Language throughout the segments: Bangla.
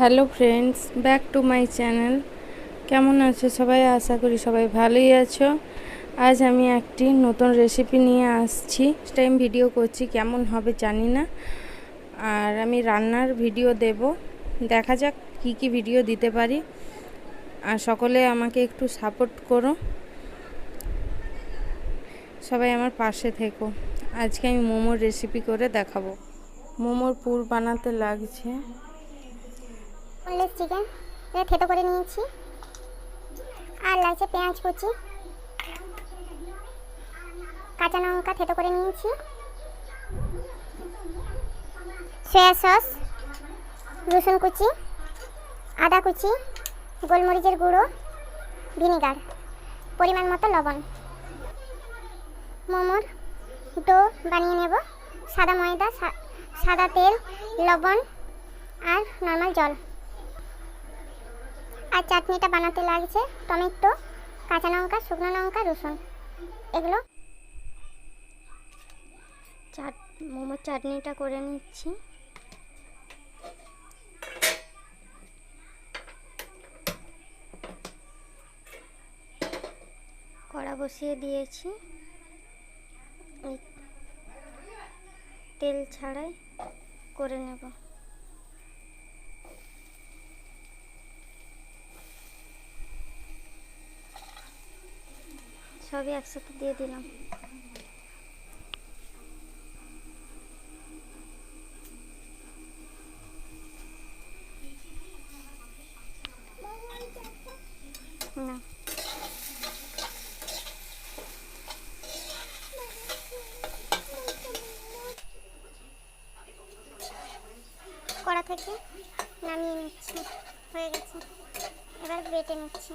Hello friends, back to my channel. কেমন আছো সবাই? আশা করি সবাই ভালোই আছো। আজ আমি একটি নতুন রেসিপি নিয়ে আসছি। টাইম ভিডিও করছি, কেমন হবে জানি না। আর আমি রান্নার ভিডিও দেব, দেখা যাক কি কি ভিডিও দিতে পারি। আর সকলে আমাকে একটু সাপোর্ট করো, সবাই আমার পাশে থেকো। আজকে আমি মোমোর রেসিপি করে দেখাবো। মোমোর পুর বানাতে লাগছে বোনলেস চিকেন এটা থেতো করে নিয়েছি, আর লাগছে পেঁয়াজ কুচি, কাঁচা লঙ্কা থেতো করে নিয়েছি, সয়া সস, রসুন কুচি, আদা কুচি, গোলমরিচের গুঁড়ো, ভিনেগার, পরিমাণ মতো লবণ। মোমোর ডো বানিয়ে নেব। সাদা ময়দা, সাদা তেল, লবণ আর নর্মাল জল। আর চাটনিটা বানাতে লাগছে টমেটো, কাঁচা লঙ্কা, শুকনো লঙ্কা, রসুন, এগুলো। মোমোর চাটনিটা করে নিচ্ছি। কড়া বসিয়ে দিয়েছি, তেল ছাড়াই করে নেব। সবই একসাথে দিয়ে দিলাম। না, কড়া থেকে নামিয়ে নিচ্ছি, হয়ে গেছে। এবার বেটে নিচ্ছি।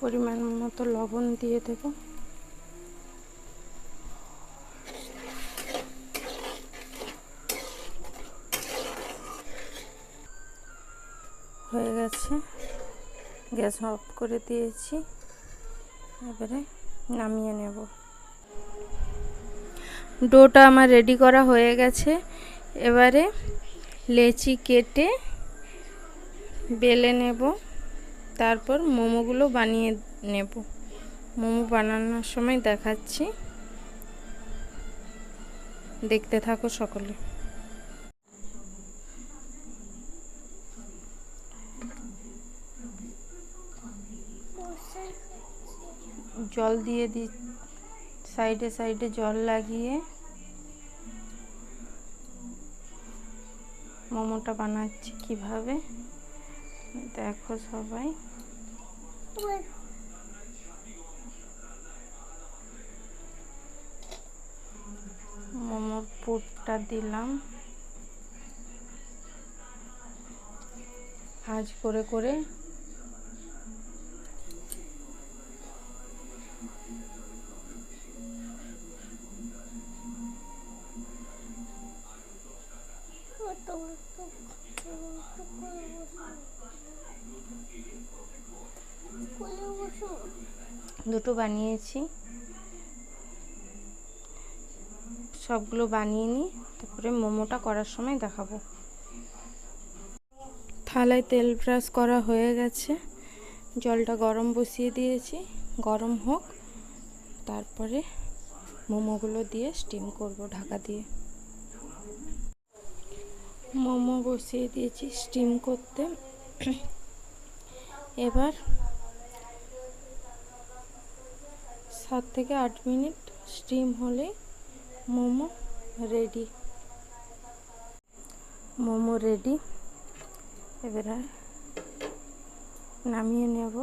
পরিমাণ মতো লবণ দিয়ে দেব। হয়ে গেছে, গ্যাস অফ করে দিয়েছি। এবারে নামিয়ে নেব। ডোটা আমার রেডি করা হয়ে গেছে। এবারে লেচি কেটে বেলে নেব, তারপর মোমোগুলো বানিয়ে নেব। মোমো বানানোর সময় দেখাচ্ছি, দেখতে থাকো সকলে। জল দিয়ে দি, সাইডে সাইডে জল লাগিয়ে মোমোটা বানাচ্ছি কিভাবে দেখো সবাই। মোমোর পুরটা দিলাম, ভাঁজ করে করে দুটো বানিয়েছি। সবগুলো বানিয়ে নিই, তারপরে মোমোটা করার সময় দেখাবো। থালায় তেল ব্রাশ করা হয়ে গেছে, জলটা গরম বসিয়ে দিয়েছি, গরম হোক, তারপরে মোমোগুলো দিয়ে স্টিম করব ঢাকা দিয়ে। মোমো বসিয়ে দিয়েছি স্টিম করতে। এবার 7 থেকে 8 মিনিট স্টিম হলে মোমো রেডি। মোমো রেডি, এবারে নামিয়ে নেব।